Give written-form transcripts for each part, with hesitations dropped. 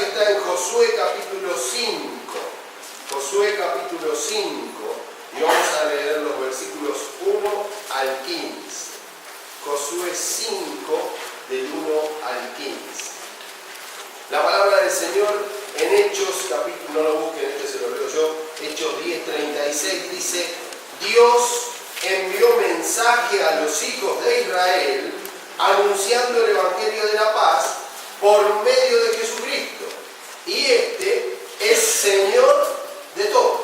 pasaje está en Josué capítulo 5. Josué capítulo 5. Y vamos a leer los versículos 1 al 15. Josué 5, del 1 al 15. La palabra del Señor en Hechos, capítulo, no lo busquen, se lo leo yo, Hechos 10:36 dice: Dios envió mensaje a los hijos de Israel anunciando el Evangelio de la paz por medio de Jesucristo. Y este es Señor de todos.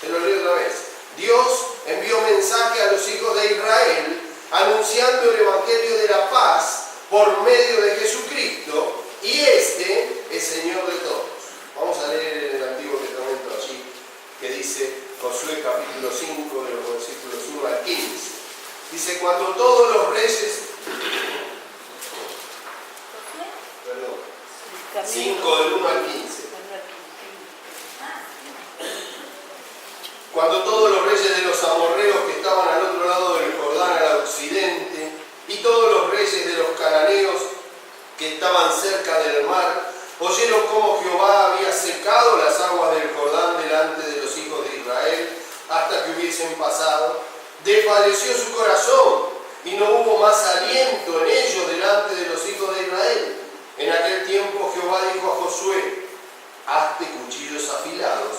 Se lo leo otra vez. Dios envió mensaje a los hijos de Israel anunciando el Evangelio de la paz por medio de Jesucristo. Y este es Señor de todos. Vamos a leer en el Antiguo Testamento allí, que dice Josué capítulo 5, de los versículos 1 al 15. Dice: cuando todos los reyes... 5 del 1 al 15. Cuando todos los reyes de los amorreos que estaban al otro lado del Jordán, al occidente, y todos los reyes de los cananeos que estaban cerca del mar, oyeron cómo Jehová había secado las aguas del Jordán delante de los hijos de Israel hasta que hubiesen pasado, desfalleció su corazón y no hubo más aliento en ellos delante de los hijos de Israel. En aquel tiempo Jehová dijo a Josué: hazte cuchillos afilados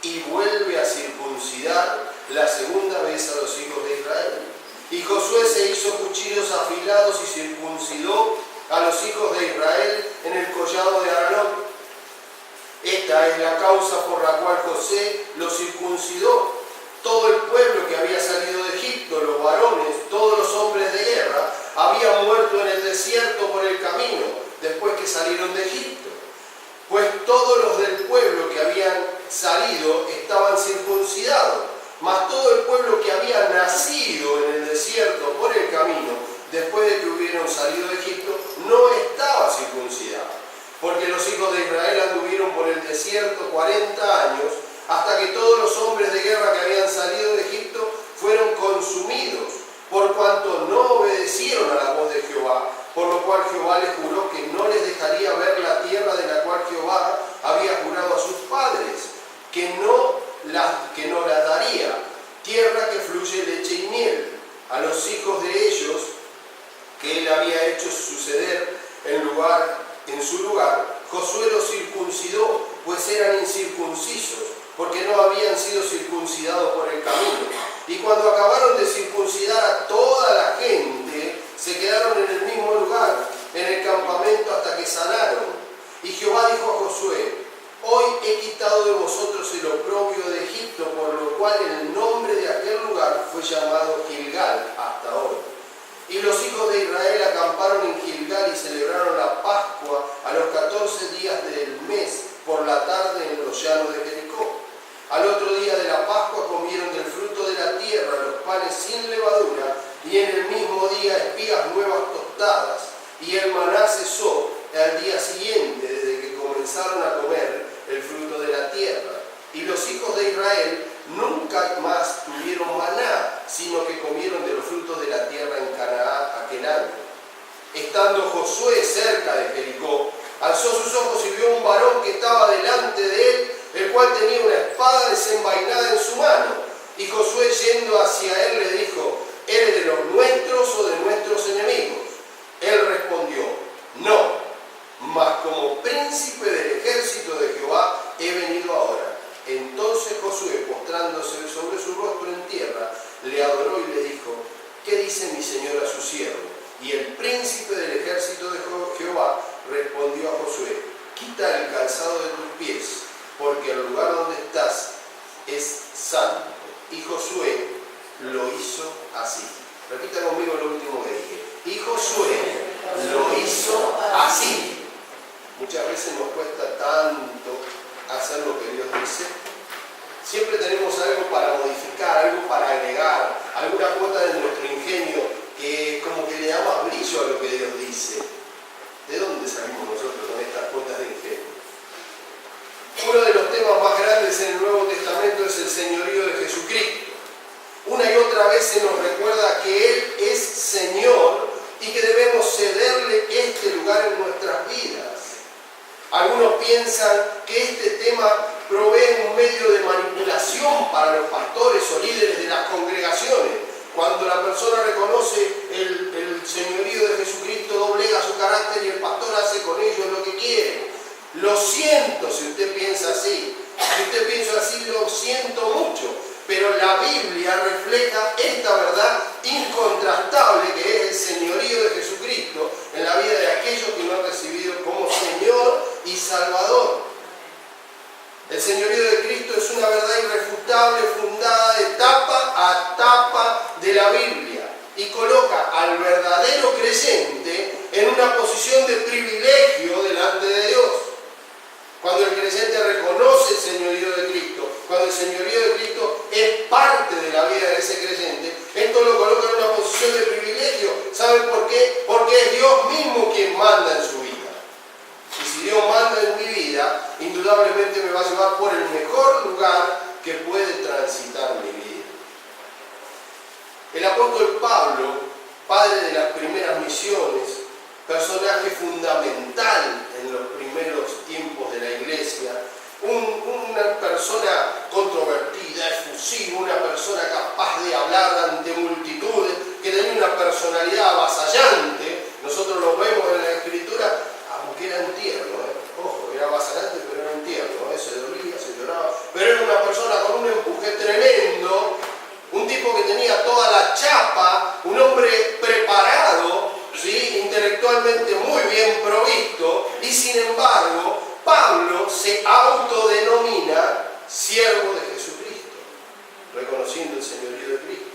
y vuelve a circuncidar la segunda vez a los hijos de Israel. Y Josué se hizo cuchillos afilados y circuncidó a los hijos de Israel en el collado de Aranot. Esta es la causa por la cual José los circuncidó. Todo el pueblo que había salido de Egipto, los varones, todos los hombres de guerra, habían muerto en el desierto por el camino, después que salieron de Egipto. Pues todos los del pueblo que habían salido estaban circuncidados, mas todo el pueblo que había nacido en el desierto por el camino, después de que hubieron salido de Egipto, no estaba circuncidado. Porque los hijos de Israel anduvieron por el desierto 40 años, hasta que todos los hombres de guerra que habían salido de Egipto fueron consumidos, por cuanto no obedecieron a la voz de Jehová, por lo cual Jehová les juró que no les dejaría ver la tierra de la cual Jehová había jurado a sus padres, que no la daría, tierra que fluye leche y miel. A los hijos de ellos que él había hecho suceder en su lugar, Josué los circuncidó, pues eran incircuncisos, porque no habían sido circuncidados por el camino. Y cuando acabaron de circuncidar a toda la gente, se quedaron en el mismo lugar, en el campamento, hasta que sanaron. Y Jehová dijo a Josué: hoy he quitado de vosotros el oprobio de Egipto, por lo cual el nombre de aquel lugar fue llamado Gilgal hasta hoy. Y los hijos de Israel acamparon en Gilgal y celebraron la Pascua a los 14 días del mes por la tarde en los llanos de Jericó. Al otro día de la Pascua comieron del fruto de la tierra los panes sin levadura, y en el mismo día espigas nuevas tostadas. Y el maná cesó al día siguiente, desde que comenzaron a comer el fruto de la tierra. Y los hijos de Israel nunca más tuvieron maná, sino que comieron de los frutos de la tierra en Canaán aquel año. Estando Josué cerca de Jericó, alzó sus ojos y vio un varón que estaba delante de él, el cual tenía una espada desenvainada en su mano. Y Josué, yendo hacia él, le dijo: ¿eres de los nuestros o de nuestros enemigos? Él respondió: no, mas como príncipe del ejército de Jehová he venido ahora. Entonces Josué, postrándose sobre su rostro en tierra, le adoró y le dijo: ¿qué dice mi señor a su siervo? Y el príncipe del ejército de Jehová respondió a Josué: quita el calzado de tus pies, porque el lugar donde estás es santo. Y Josué lo hizo así. Repita conmigo lo último que dije. Y Josué lo hizo así. Muchas veces nos cuesta tanto hacer lo que Dios dice. Siempre tenemos algo para modificar, algo para agregar, alguna cuota de nuestro ingenio que como que le da más brillo a lo que Dios dice. ¿De dónde salimos nosotros con estas cuotas de ingenio? Uno de los temas más grandes en el Nuevo Testamento es el señorío de Jesucristo. Una y otra vez se nos recuerda que Él es Señor y que debemos cederle este lugar en nuestras vidas. Algunos piensan que este tema provee un medio de manipulación para los pastores o líderes de las congregaciones. Cuando la persona reconoce el señorío de Jesucristo, doblega su carácter y el pastor hace con ellos lo que quiere. Lo siento si usted piensa así. Si usted piensa así, lo siento mucho. Pero la Biblia refleja esta verdad incontrastable que es el señorío de Jesucristo en la vida de aquellos que lo han recibido como Señor y Salvador. El señorío de Cristo es una verdad irrefutable fundada de tapa a tapa de la Biblia y coloca al verdadero creyente en una posición de privilegio delante de Dios. Cuando el creyente reconoce el señorío de Cristo, cuando el señorío de Cristo es parte de la vida de ese creyente, esto lo coloca en una posición de privilegio. ¿Saben por qué? Porque es Dios mismo quien manda en su vida. Y si Dios manda en mi vida, indudablemente me va a llevar por el mejor lugar que puede transitar mi vida. El apóstol Pablo, padre de las primeras misiones, personaje fundamental en los primeros tiempos de la iglesia, una persona controvertida, efusiva, una persona capaz de hablar ante multitudes, que tenía una personalidad avasallante. Nosotros lo vemos en la Escritura, aunque era un tierno, ojo, era avasallante, pero era un tierno, se dolía, se lloraba, pero era una persona con un empuje tremendo, un tipo que tenía toda la chapa, un hombre preparado, ¿sí? Intelectualmente muy bien provisto, y sin embargo, Pablo se autodenomina siervo de Jesucristo, reconociendo el señorío de Cristo.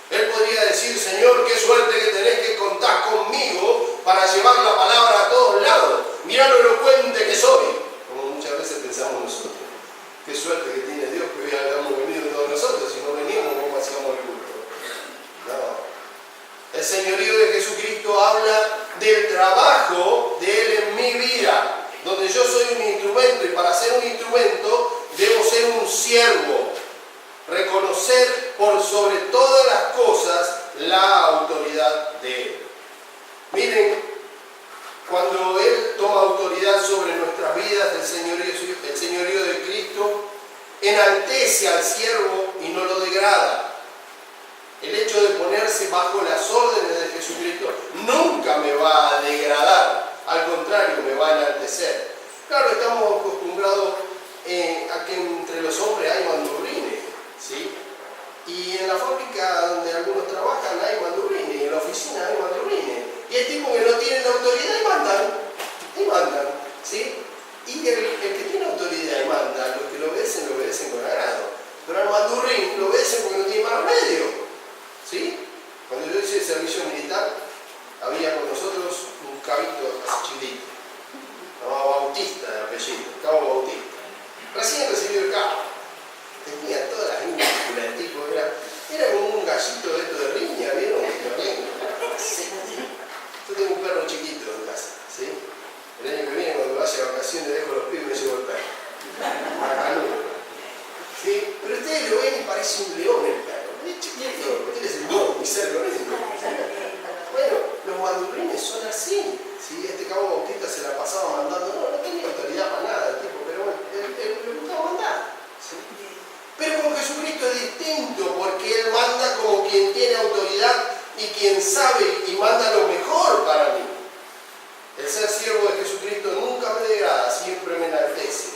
Él podría decir: Señor, qué suerte que tenés que contar conmigo para llevar la palabra a todos lados. Mirá lo elocuente que soy, como muchas veces pensamos nosotros. Qué suerte que tiene Dios que hoy hayamos venido todos nosotros. Si no veníamos, ¿cómo hacíamos el culto? No. El señorío de Jesucristo habla del trabajo de Él en mi vida, donde yo soy un instrumento, y para ser un instrumento debo ser un siervo, reconocer por sobre todas las cosas la autoridad de Él. Miren, cuando Él toma autoridad sobre nuestras vidas, el señorío de Cristo enaltece al siervo y no lo degrada. El hecho de ponerse bajo las órdenes de Jesucristo nunca me va a degradar, al contrario, me va a enaltecer. Claro, estamos acostumbrados a que entre los hombres hay mandurrines, ¿sí? Y en la fábrica donde algunos trabajan hay mandurrines, y en la oficina hay mandurrines. Y hay tipos que no tienen autoridad y mandan, ¿sí? Y el que tiene autoridad y manda, los que lo obedecen con agrado. Pero al mandurrín lo obedecen porque no tiene más remedio, ¿sí? Cuando yo hice el servicio militar, había con nosotros un cabito así chiquito, llamado Bautista de apellido, Cabo Bautista. Recién recibió el cabo. Tenía todas las ínfulas, el tipo era como un gallito de esto de riña, ¿vieron? Yo tengo un perro chiquito en casa, ¿sí? El año que viene, cuando vaya de vacaciones, dejo los pibes y me llevo el perro. Macanudo. ¿Sí? Pero ustedes lo ven y parece un león el perro. Es chiquito, tiene ese boom y cerca con eso. Bueno, los mandurrines son así. ¿Sí? Este Cabo Bautista se la pasaba mandando, no tenía autoridad para nada el tipo, pero bueno, él le gustaba mandar. ¿Sí? Pero con Jesucristo es distinto, porque Él manda como quien tiene autoridad y quien sabe y manda lo mejor para mí. El ser siervo de Jesucristo nunca me degrada, siempre me enaltece.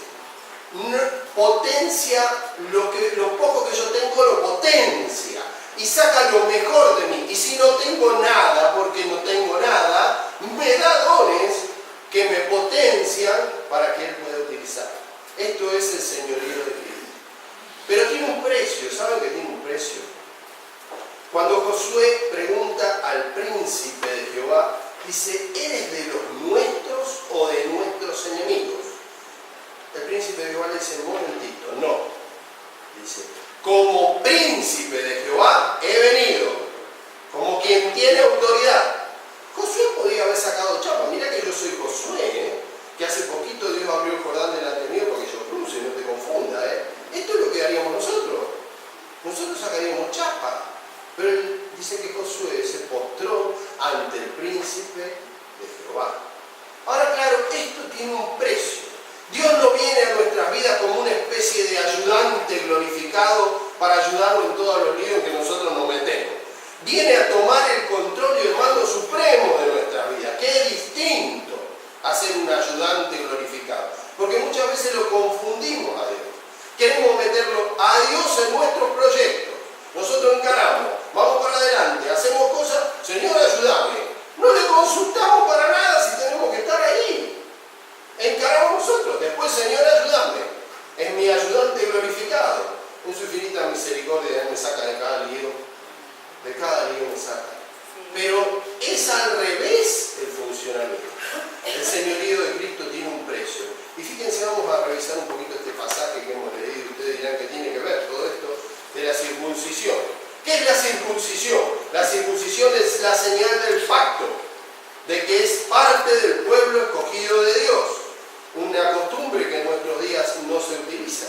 Potencia lo poco que yo tengo, lo potencia y saca lo mejor de mí. Y si no tengo nada, porque no tengo nada, me da dones que me potencian para que Él pueda utilizar. Esto es el señorío de Cristo. Pero tiene un precio, ¿saben que tiene un precio? Cuando Josué pregunta al príncipe de Jehová, dice: ¿eres de los nuestros o de nuestros enemigos? El príncipe de Jehová le dice: un momentito, no. Dice: como príncipe de Jehová he venido, como quien tiene autoridad. Josué podía haber sacado chapa. Mirá que yo soy Josué, que hace poquito Dios abrió el Jordán delante mío para que yo cruce, no te confunda. Esto es lo que haríamos nosotros. Nosotros sacaríamos chapa. Pero él dice que Josué se postró ante el príncipe de Jehová. Ahora, claro, esto tiene un precio. Dios no viene a nuestras vidas como una especie de ayudante glorificado para ayudarnos en todos los líos que nosotros nos metemos. Viene a tomar el control y el mando supremo de nuestras vidas, que es distinto a ser un ayudante glorificado. Porque muchas veces lo confundimos a Dios. Queremos meterlo a Dios en nuestros proyectos. Nosotros encaramos, vamos para adelante, hacemos cosas, Señor, ayúdame. No le consultamos para nada si tenemos que estar ahí. Encaramos nosotros. Después, Señor, ayúdame. Es mi ayudante glorificado. En su infinita misericordia, Él me saca de cada lío. De cada lío me saca. Pero es al revés el funcionamiento. El señorío de Cristo tiene un precio. Y fíjense, vamos a revisar un poquito este pasaje que hemos leído. Ustedes dirán que tiene que ver todo esto de la circuncisión. ¿Qué es la circuncisión? La circuncisión es la señal del pacto, de que es parte del pueblo escogido de Dios. Una costumbre que en nuestros días no se utiliza,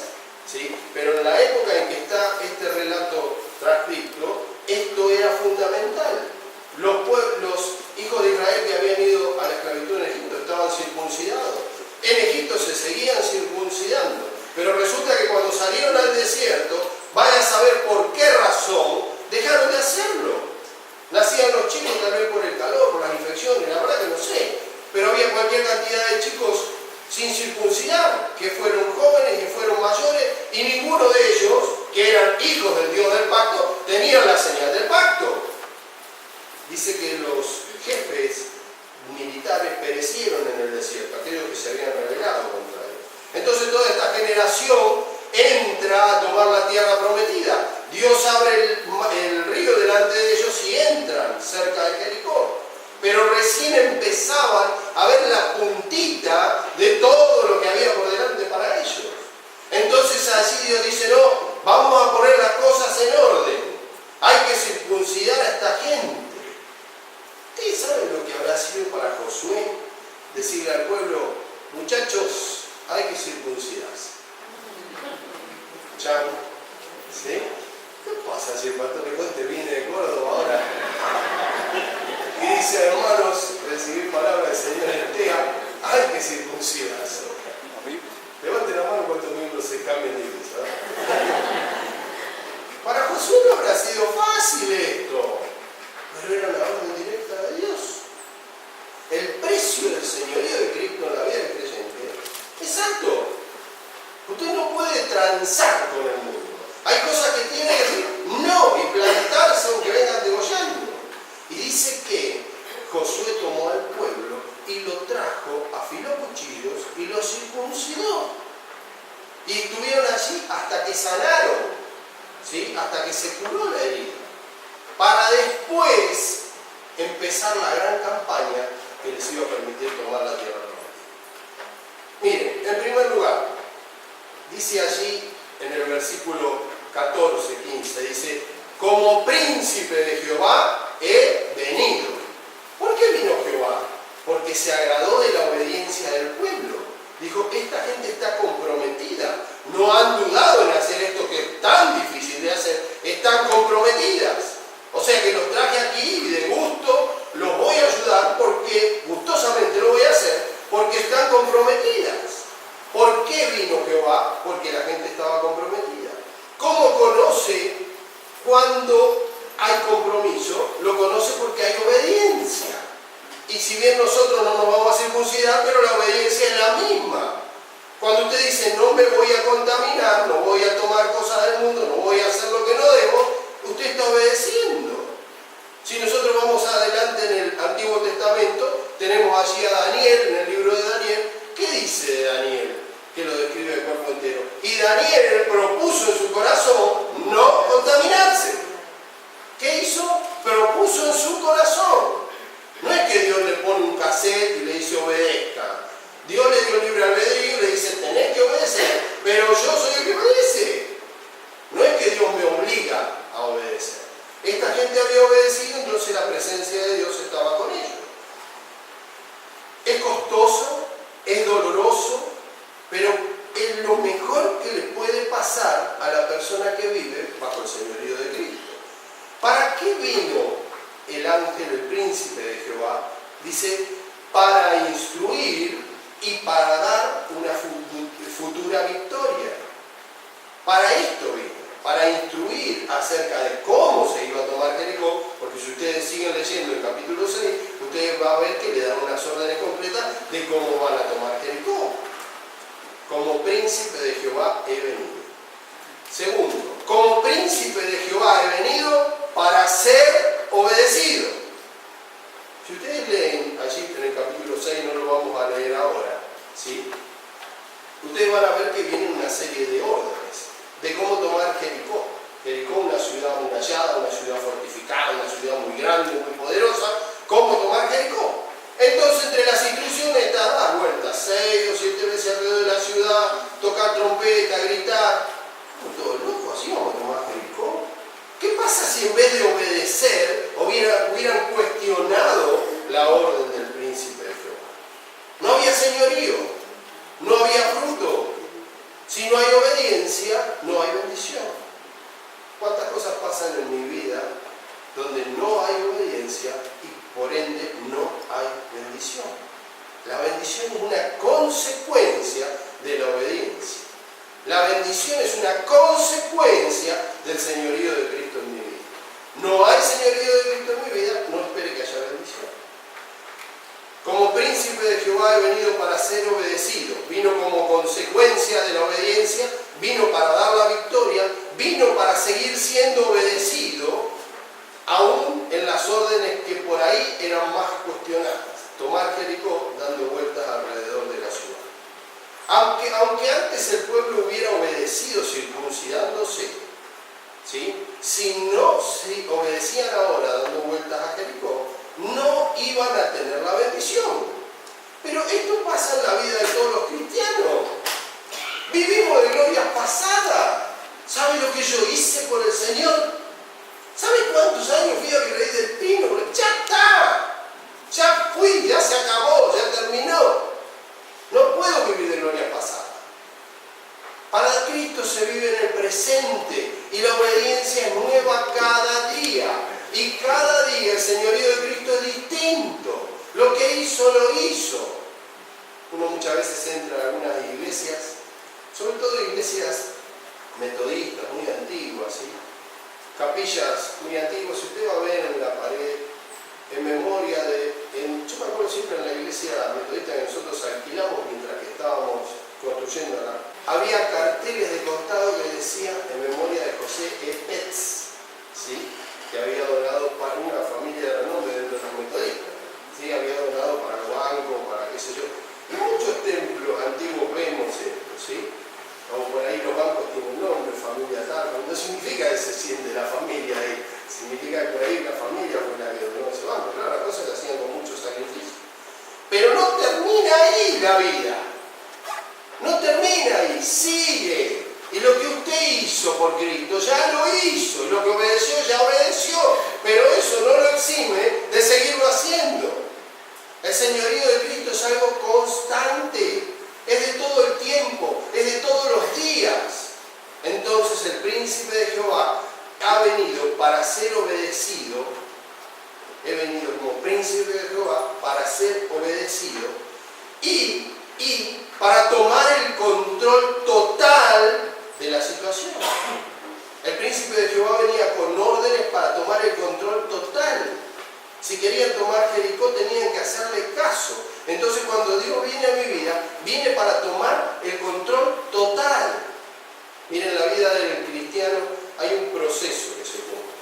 ¿sí? Pero en la época en que está este relato transcrito, esto era fundamental. Los hijos de Israel que habían ido a la esclavitud en Egipto estaban circuncidados. En Egipto se seguían circuncidando. Pero resulta que cuando salieron al desierto, vaya a saber por qué razón dejaron de hacerlo. Nacían los chicos tal vez por el calor, por las infecciones, la verdad que no sé. Pero había cualquier cantidad de chicos sin circuncidar, que fueron jóvenes, que fueron mayores, y ninguno de ellos, que eran hijos del Dios del pacto, tenían la señal del pacto. Dice que los jefes militares perecieron en el desierto, aquellos que se habían rebelado contra él. Entonces toda esta generación entra a tomar la tierra prometida. Dios abre el río delante de ellos y entran cerca de Jericó. Pero recién empezaban a ver la puntita de todo lo que había por delante para ellos. Entonces así Dios dice, no, vamos a poner las cosas en orden. Hay que circuncidar a esta gente. ¿Ustedes saben lo que habrá sido para Josué decirle al pueblo, muchachos, hay que circuncidarse? ¿Escucharon? ¿Sí? ¿Qué pasa si el pastor Riconte viene de Córdoba ahora? Y dice, hermanos, recibir palabra del Señor en TEA, hay que circuncidarse. Levanten la mano cuántos miembros se cambian de iglesia. Para Josué no habrá sido fácil esto, pero era la orden directa de Dios. El precio del señorío de Cristo en la vida del creyente es alto. Usted no puede transar con el mundo. Hay cosas que tiene que decir no y plantarse aunque vengan degollando. Y dice que Josué tomó al pueblo y lo trajo, afiló cuchillos y lo circuncidó. Y estuvieron allí hasta que sanaron, ¿sí? Hasta que se curó la herida. Para después empezar la gran campaña que les iba a permitir tomar la tierra prometida. Miren, en primer lugar, dice allí en el versículo 14, 15, dice, como príncipe de Jehová he venido. ¿Por qué vino Jehová? Porque se agradó de la obediencia del pueblo. Dijo, esta gente está comprometida. No han dudado en hacer esto que es tan difícil de hacer. Están comprometidas. O sea que los traje aquí y de gusto los voy a ayudar porque gustosamente lo voy a hacer porque están comprometidas. ¿Por qué vino Jehová? Porque la gente estaba comprometida. ¿Cómo conoce cuando hay compromiso? Lo conoce porque hay obediencia. Y si bien nosotros no nos vamos a circuncidar, pero la obediencia es la misma. Cuando usted dice no me voy a contaminar, no voy a tomar cosas del mundo, no voy a hacer lo que no debo, usted está obedeciendo. Si nosotros vamos adelante en el Antiguo Testamento, tenemos allí a Daniel, en el libro de Daniel. ¿Qué dice de Daniel? Que lo describe el cuerpo entero. Y Daniel propuso en su corazón no contaminarse. ¿Qué hizo? Propuso en su corazón. No es que Dios le pone un cassette y le dice obedezca. Dios le dio libre albedrío y le dice tenés que obedecer, pero yo soy el que obedece. No es que Dios me obliga a obedecer. Esta gente había obedecido, entonces la presencia de Dios estaba con ellos. Es costoso, es doloroso, pero es lo mejor que le puede pasar a la persona que vive bajo el señorío de Cristo. ¿Para qué vino el ángel, el príncipe de Jehová? Dice, para instruir y para dar una futura victoria. Para esto vino, para instruir acerca de cómo se iba a tomar Jericó, porque si ustedes siguen leyendo el capítulo 6, ustedes van a ver que le dan unas órdenes completas de cómo van a tomar Jericó. Como príncipe de Jehová he venido. Segundo, como príncipe de Jehová he venido para ser obedecido. Si ustedes leen allí en el capítulo 6, no lo vamos a leer ahora, ¿sí? Ustedes van a ver que vienen una serie de órdenes de cómo tomar Jericó. Jericó, una ciudad amurallada, una ciudad fortificada, una ciudad muy grande, muy poderosa. ¿Cómo tomar Jericó? Entonces, entre las instrucciones está dar vueltas 6 o 7 veces alrededor de la ciudad, tocar trompeta, gritar. ¿Estamos todos locos? ¿Así vamos a tomar Jericó? ¿Qué pasa si en vez de obedecer hubieran cuestionado la orden del príncipe de Jehová? No había señorío, no había fruto. Si no hay obediencia, no hay bendición. ¿Cuántas cosas pasan en mi vida donde no hay obediencia y por ende no hay bendición? La bendición es una consecuencia de la obediencia. La bendición es una consecuencia del señorío de Cristo en mi vida. No hay señorío de Cristo en mi vida, no espere que haya bendición. Como príncipe de Jehová he venido para ser obedecido. Vino como consecuencia de la obediencia, vino para dar la victoria, vino para seguir siendo obedecido, aún en las órdenes que por ahí eran más cuestionadas. Tomar Jericó dando vueltas alrededor de la ciudad. Aunque antes el pueblo hubiera obedecido circuncidándose, ¿sí? Si obedecían ahora dando vueltas a Jericó, no iban a tener la bendición. Pero esto pasa en la vida de todos los cristianos. Vivimos de glorias pasadas. ¿Sabe lo que yo hice por el Señor? ¿Sabe cuántos años fui a Virrey del Pino? Ya está. Ya fui, ya se acabó, ya terminó. No puedo vivir de gloria pasada. Para Cristo se vive en el presente y la obediencia es nueva cada día. Y cada día el señorío de Cristo es distinto. Lo que hizo, lo hizo. Uno muchas veces entra en algunas iglesias, sobre todo iglesias metodistas, muy antiguas, ¿sí? Capillas muy antiguas. Si usted va a ver en la pared, en memoria yo me acuerdo siempre en la iglesia metodista que nosotros alquilamos mientras que estábamos construyendo acá, había carteles de costado que decían en memoria de José Epetz, ¿sí? Que había donado para una familia de renombre dentro de los metodistas, ¿sí? Había donado para el banco, para qué sé yo. Y muchos templos antiguos vemos esto, ¿sí? Como por ahí los bancos tienen nombre, familia tal, no significa que se siente la familia ahí, significa que por ahí la familia fue la que donó ese banco. Claro, las cosas se hacían con mucho sacrificio. Pero no termina ahí la vida. No termina ahí, sigue. Y lo que usted hizo por Cristo ya lo hizo, y lo que obedeció ya obedeció, pero eso no lo exime de seguirlo haciendo. El señorío de Cristo es algo constante, es de todo el tiempo, es de todos los días. Entonces el príncipe de Jehová ha venido para ser obedecido. He venido como príncipe de Jehová para ser obedecido y para tomar el control total de la situación. El príncipe de Jehová venía con órdenes para tomar el control total. Si querían tomar Jericó tenían que hacerle caso. Entonces cuando Dios viene a mi vida, viene para tomar el control total. Miren, en la vida del cristiano hay un proceso que se cumple.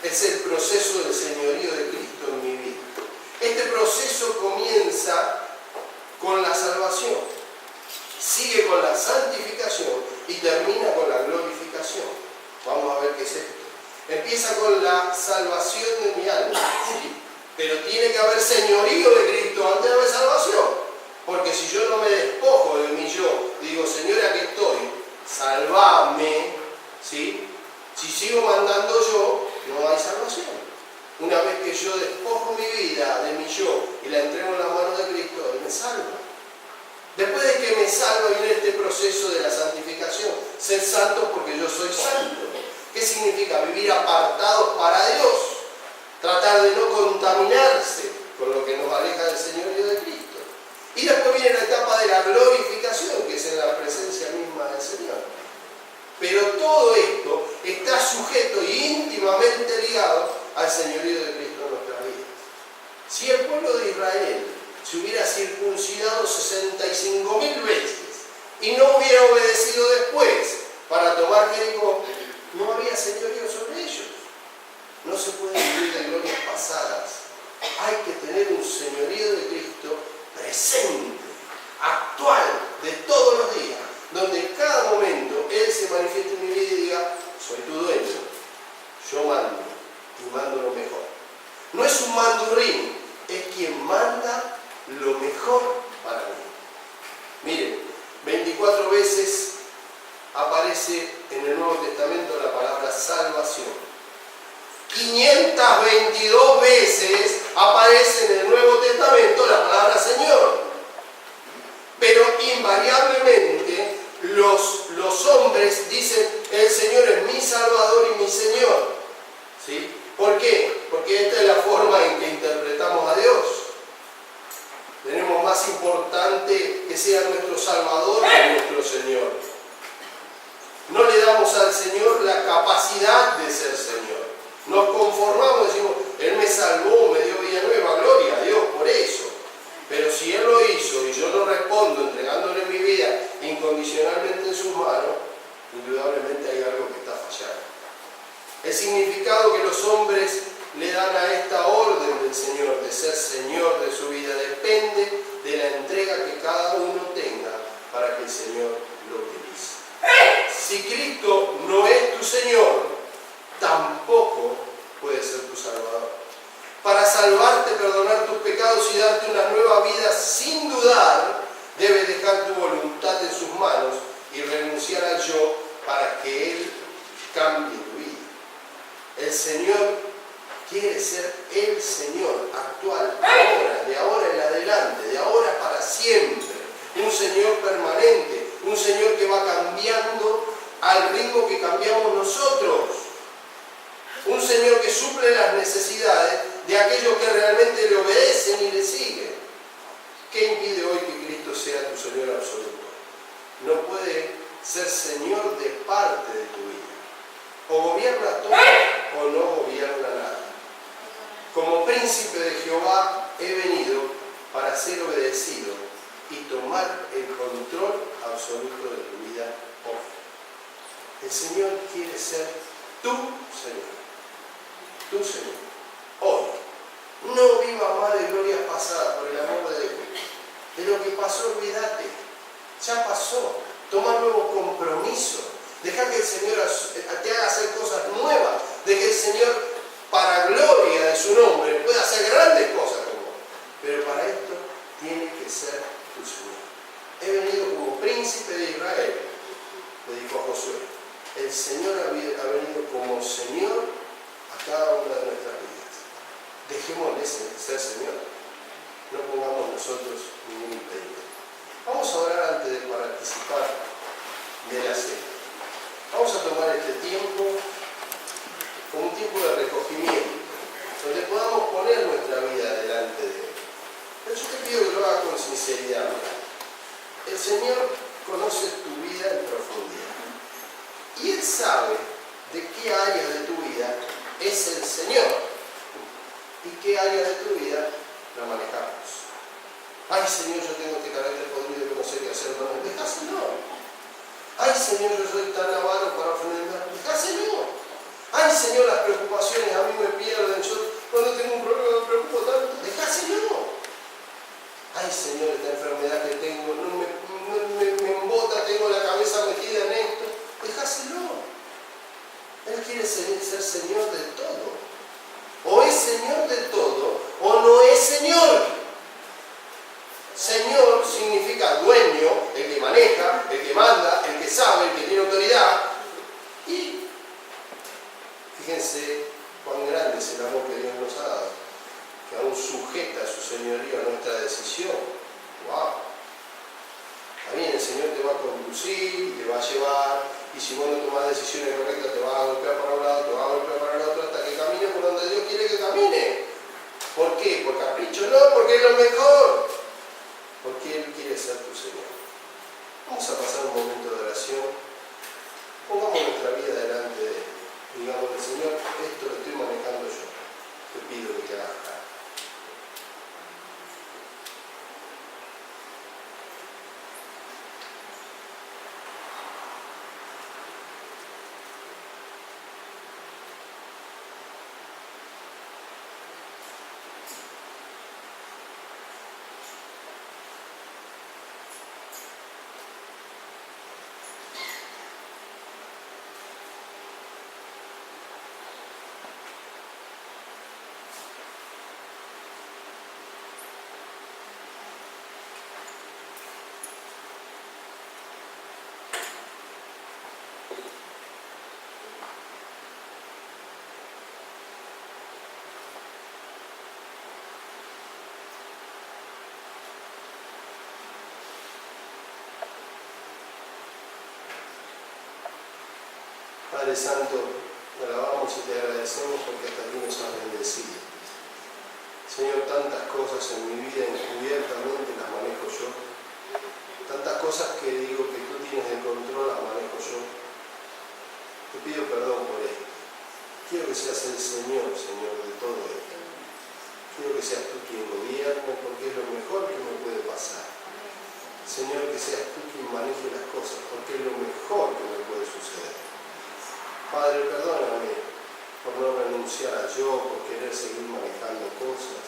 Es el proceso del señorío de Cristo en mi vida. Este proceso comienza con la salvación, sigue con la santificación y termina con la glorificación. Vamos a ver qué es esto. Empieza con la salvación de mi alma, ¿sí? Pero tiene que haber señorío de Cristo antes de haber salvación. Porque si yo no me despojo de mi yo, digo, Señor, aquí estoy, salvame, ¿sí? Si sigo mandando yo, no hay salvación. Una vez que yo despojo mi vida de mi yo y la entrego en las manos de Cristo, Él me salva. Después de que me salva viene este proceso de la santificación. Ser santo porque yo soy santo. ¿Qué significa? Vivir apartados para Dios. Tratar de no contaminarse con lo que nos aleja del señorío de Cristo. Y después viene la etapa de la glorificación, que es en la presencia misma del Señor. Pero todo esto está sujeto e íntimamente ligado al señorío de Cristo en nuestras vidas. Si el pueblo de Israel se hubiera circuncidado 65.000 veces y no hubiera obedecido después para tomar Jericó, no había señorío sobre ellos. No se puede vivir de glorias pasadas. Hay que tener un señorío de Cristo presente, actual, de todos los días, donde en cada momento Él se manifieste en mi vida y diga: soy tu dueño, yo mando y mando lo mejor. No es un mandurrín, es quien manda lo mejor para mí. Miren, 24 veces aparece en el Nuevo Testamento la palabra salvación. 522 veces aparece en el Nuevo Testamento la palabra Señor. Pero invariablemente los hombres dicen: el Señor es mi Salvador y mi Señor. ¿Sí? ¿Por qué? Porque esta es la forma en que interpretamos a Dios. Tenemos más importante que sea nuestro Salvador que nuestro Señor. No le damos al Señor la capacidad de ser Señor. Nos conformamos, decimos: Él me salvó, me dio vida nueva, gloria a Dios por eso. Pero si Él lo hizo y yo no respondo entregándole mi vida incondicionalmente en sus manos, indudablemente hay algo que está fallando. El significado que los hombres le dan a esta orden del Señor, de ser Señor de su vida, depende de la entrega que cada uno tenga para que el Señor lo utilice. Si Cristo no es tu Señor, tampoco puede ser tu Salvador. Para salvarte, perdonar tus pecados y darte una nueva vida sin dudar, debes dejar tu voluntad en sus manos y renunciar al yo para que Él cambie tu vida. El Señor quiere ser el Señor actual, ahora, de ahora en adelante, de ahora para siempre. Un Señor permanente, un Señor que va cambiando al ritmo que cambiamos nosotros. Un Señor que suple las necesidades de aquellos que realmente le obedecen y le siguen. ¿Qué impide hoy que Cristo sea tu Señor absoluto? No puede ser Señor de parte de tu vida. O gobierna todo o no gobierna nada. Como príncipe de Jehová he venido para ser obedecido y tomar el control absoluto de tu vida hoy. El Señor quiere ser tu Señor. Tu Señor. Hoy. No viva más de glorias pasadas, por el amor de Dios. De lo que pasó, olvídate. Ya pasó. Toma nuevos compromisos. Deja que el Señor te haga hacer cosas nuevas. De que el Señor, para gloria de su nombre, pueda hacer grandes cosas con vos. Pero para esto tiene que ser tu Señor. He venido como príncipe de Israel, le dijo a Josué. El Señor ha venido como Señor a cada una de nuestras vidas. Dejémosle ser Señor. No pongamos nosotros ningún impedimento. Vamos a orar antes de participar de la cena. Vamos a tomar este tiempo como un tiempo de recogimiento, donde podamos poner nuestra vida delante de Él. Pero yo te pido que lo hagas con sinceridad. El Señor conoce tu vida en profundidad. Y Él sabe de qué áreas de tu vida es el Señor y qué áreas de tu vida la manejamos. Ay, Señor, yo tengo este carácter podrido que no sé qué hacer. No, dejáselo. Ay, Señor, yo soy tan avaro para ofender. Dejáselo. Ay, Señor, las preocupaciones a mí me pierden. Yo cuando tengo un problema me preocupo tanto. Dejáselo. Ay, Señor, esta enfermedad que tengo me embota, tengo la cabeza metida en esto. Dejáselo. Él quiere ser Señor de todo. O es Señor de todo, o no es Señor. Señor significa dueño, el que maneja, el que manda, el que sabe, el que tiene autoridad. Y fíjense cuán grande es el amor que Dios nos ha dado, que aún sujeta a su señorío a nuestra decisión. ¡Wow! También el Señor te va a conducir, te va a llevar, y si vos no tomás decisiones correctas te va a golpear para un lado, te va a golpear para el otro, hasta que camine por donde Dios quiere que camine. ¿Por qué? ¿Por capricho? No, porque es lo mejor. Porque Señor, esto lo estoy manejando yo. Te pido que te hagas cargo. Padre Santo, te alabamos y te agradecemos porque hasta aquí nos has bendecido. Señor, tantas cosas en mi vida encubiertamente las manejo yo. Tantas cosas que digo que tú tienes el control las manejo yo. Te pido perdón por esto. Quiero que seas el Señor, Señor, de todo esto. Quiero que seas tú quien gobierne porque es lo mejor que me puede pasar. Señor, que seas tú quien maneje las cosas porque es lo mejor que me puede suceder. Padre, perdóname por no renunciar a yo, por querer seguir manejando cosas,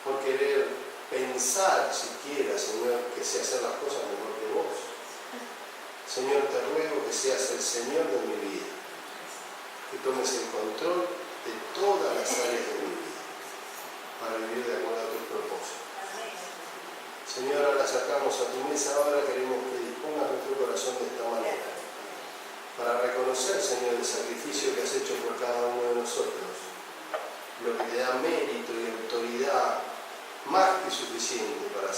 por querer pensar siquiera, Señor, que sé hacer las cosas mejor que vos. Señor, te ruego que seas el Señor de mi vida, que tomes el control de todas las áreas de mi vida, para vivir de acuerdo a tus propósitos. Señor, ahora sacamos a tu mesa, ahora queremos que dispongas nuestro corazón de esta manera, para reconocer, Señor, el sacrificio que has hecho por cada uno de nosotros, lo que te da mérito y autoridad más que suficiente para